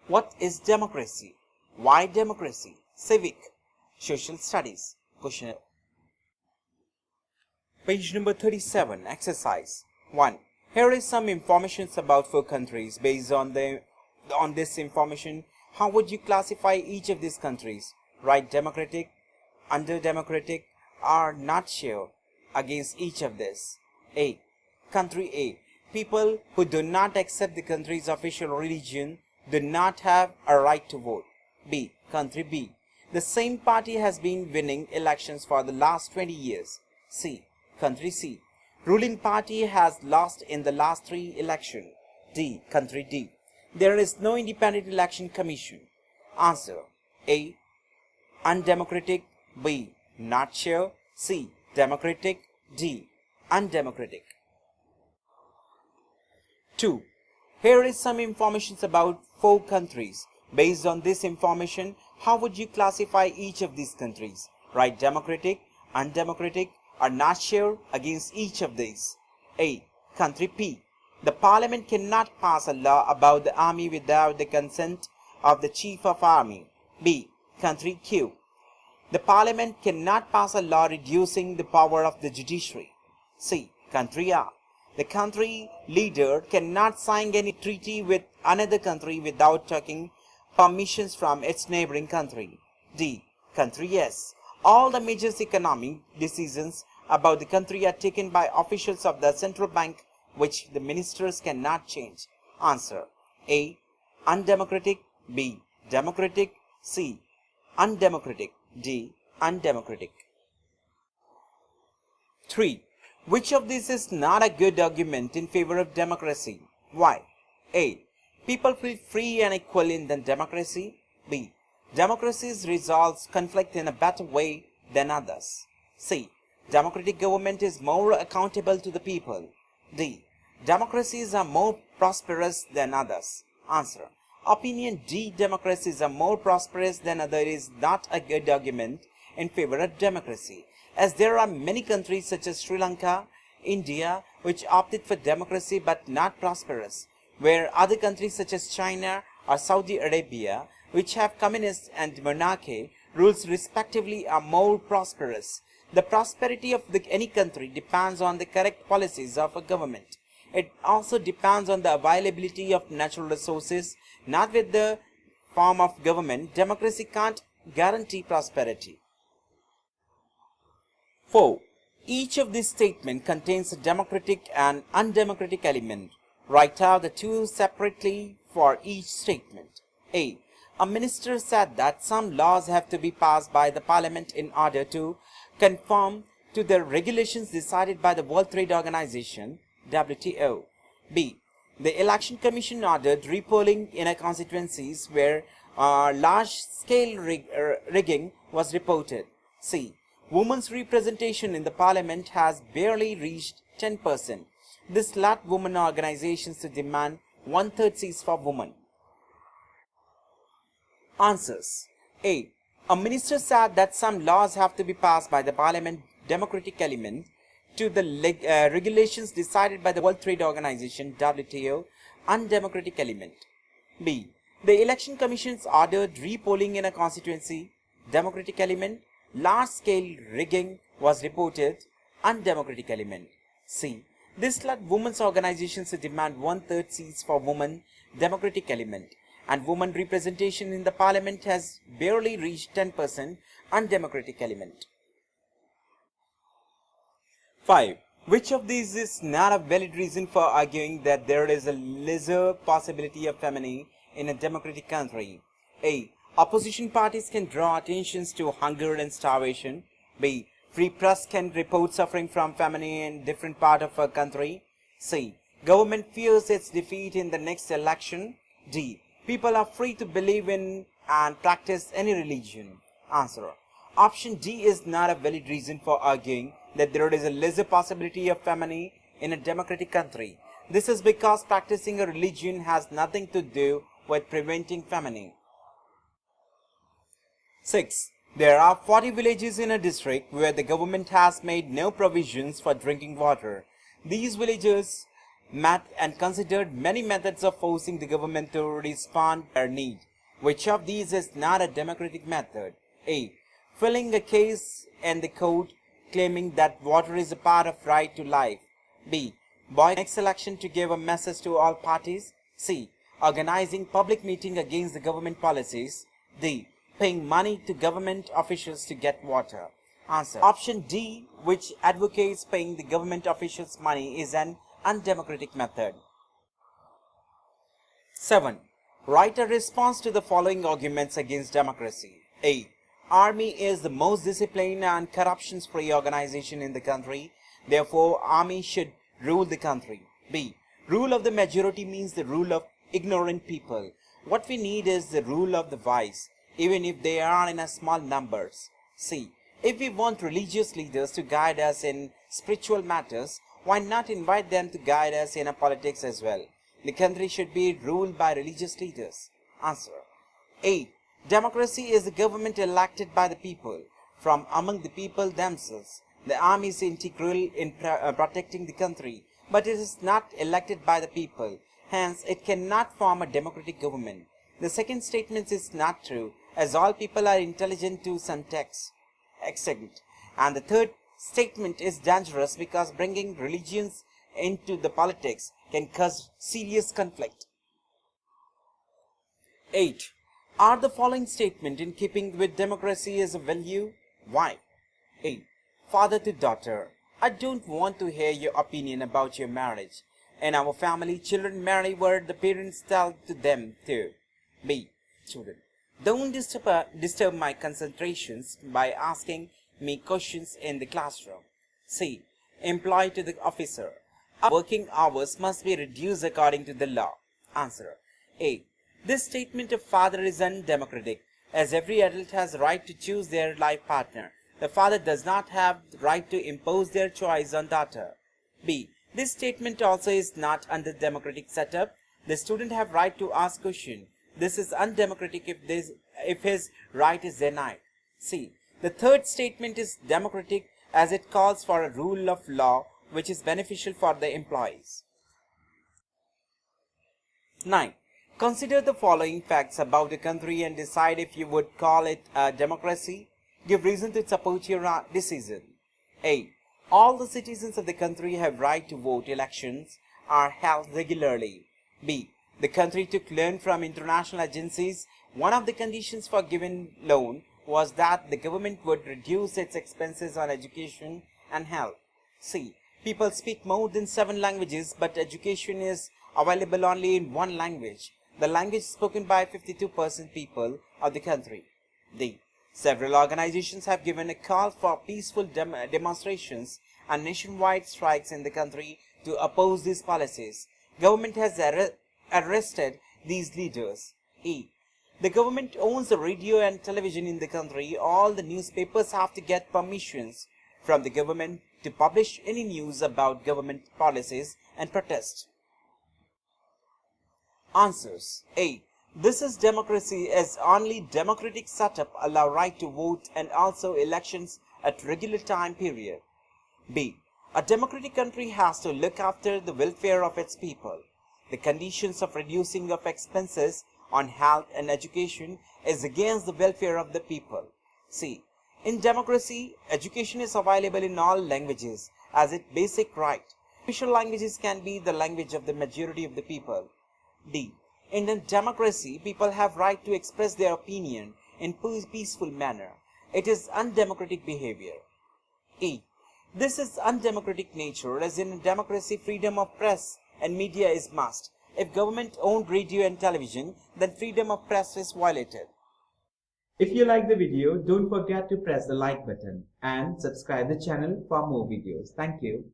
What is democracy? Why democracy? Civic. Social studies. Question. Page number 37. Exercise 1. Here is some information about 4 countries. Based on this information, how would you classify each of these countries? Write democratic, under democratic, or not sure against each of these. A. Country A. People who do not accept the country's official religion do not have a right to vote. B. Country B. The same party has been winning elections for the last 20 years. C. Country C. Ruling party has lost in the last 3 elections. D. Country D. There is no independent election commission. Answer. A. Undemocratic. B. Not sure. C. Democratic. D. Undemocratic. 2. Here is some information about 4 countries. Based on this information, how would you classify each of these countries? Write democratic, undemocratic, or not sure against each of these. A. Country P. The parliament cannot pass a law about the army without the consent of the chief of army. B. Country Q. The parliament cannot pass a law reducing the power of the judiciary. C. Country R. The country leader cannot sign any treaty with another country without taking permissions from its neighboring country. D. Country S. All the major economic decisions about the country are taken by officials of the central bank, which the ministers cannot change. Answer. A. Undemocratic. B. Democratic. C. Undemocratic. D. Undemocratic. 3. Which of these is not a good argument in favor of democracy? Why? A. People feel free and equal in the democracy. B. Democracy's results conflict in a better way than others. C. Democratic government is more accountable to the people. D. Democracies are more prosperous than others. Answer. Opinion D. Democracies are more prosperous than others is not a good argument in favor of democracy, as there are many countries such as Sri Lanka, India, which opted for democracy but not prosperous, where other countries such as China or Saudi Arabia, which have communist and monarchy rules respectively, are more prosperous. The prosperity of any country depends on the correct policies of a government. It also depends on the availability of natural resources, not with the form of government. Democracy can't guarantee prosperity. 4. Each of these statements contains a democratic and undemocratic element. Write out the 2 separately for each statement. A. A minister said that some laws have to be passed by the parliament in order to conform to the regulations decided by the World Trade Organization, WTO. B. The election commission ordered repolling in constituencies where large-scale rigging was reported. C. Women's representation in the parliament has barely reached 10%. This led women organizations to demand 1/3 seats for women. Answers. A. A minister said that some laws have to be passed by the parliament, democratic element, to the regulations decided by the World Trade Organization, WTO, undemocratic element. B. The election commissions ordered repolling in a constituency, democratic element. Large-scale rigging was reported, undemocratic element. C. This led women's organizations to demand 1/3 seats for women, democratic element, and women representation in the parliament has barely reached 10%, undemocratic element. 5. Which of these is not a valid reason for arguing that there is a lesser possibility of famine in a democratic country? A. Opposition parties can draw attention to hunger and starvation. B. Free press can report suffering from famine in different part of a country. C. Government fears its defeat in the next election. D. People are free to believe in and practice any religion. Answer. Option D is not a valid reason for arguing that there is a lesser possibility of famine in a democratic country. This is because practicing a religion has nothing to do with preventing famine. 6. There are 40 villages in a district where the government has made no provisions for drinking water. These villages and considered many methods of forcing the government to respond to their need. Which of these is not a democratic method? A. Filing a case in the court claiming that water is a part of right to life. B. Boycotting next election to give a message to all parties. C. Organizing public meeting against the government policies. D. Paying money to government officials to get water. Answer. Option D, which advocates paying the government officials money, is an undemocratic method. 7. Write a response to the following arguments against democracy. A. Army is the most disciplined and corruption-free organization in the country. Therefore, army should rule the country. B. Rule of the majority means the rule of ignorant people. What we need is the rule of the wise, even if they are in a small numbers. C. If we want religious leaders to guide us in spiritual matters, why not invite them to guide us in politics as well? The country should be ruled by religious leaders. Answer. A. Democracy is the government elected by the people from among the people themselves. The army is integral in protecting the country, but it is not elected by the people. Hence, it cannot form a democratic government. The second statement is not true, as all people are intelligent to some extent. And the third statement is dangerous because bringing religions into the politics can cause serious conflict. 8. Are the following statements in keeping with democracy as a value? Why? A. Father to daughter. I don't want to hear your opinion about your marriage. In our family, children marry what the parents tell to them to. B. Children. Don't disturb my concentrations by asking me questions in the classroom. C. Employee to the officer. Our working hours must be reduced according to the law. Answer. A. This statement of father is undemocratic, as every adult has the right to choose their life partner. The father does not have the right to impose their choice on daughter. B. This statement also is not under democratic setup. The student have right to ask question. This is undemocratic if his right is denied. C. The third statement is democratic as it calls for a rule of law which is beneficial for the employees. 9. Consider the following facts about the country and decide if you would call it a democracy. Give reason to support your decision. A. All the citizens of the country have right to vote. Elections are held regularly. B. The country took loan from international agencies. One of the conditions for giving loan was that the government would reduce its expenses on education and health. C. People speak more than 7 languages, but education is available only in one language, the language spoken by 52% people of the country. D. Several organizations have given a call for peaceful demonstrations and nationwide strikes in the country to oppose these policies. Government has arrested these leaders. E. The government owns the radio and television in the country. All the newspapers have to get permissions from the government to publish any news about government policies and protest. Answers. A. This is democracy as only democratic setup allow right to vote and also elections at regular time period. B. A democratic country has to look after the welfare of its people. The conditions of reducing of expenses on health and education is against the welfare of the people. C. In democracy, education is available in all languages as its basic right. Official languages can be the language of the majority of the people. D. In a democracy, people have right to express their opinion in peaceful manner. It is undemocratic behavior. E. This is undemocratic nature, as in a democracy, freedom of press and media is must. If government owned radio and television, then freedom of press is violated. If you like the video, don't forget to press the like button and subscribe the channel for more videos. Thank you.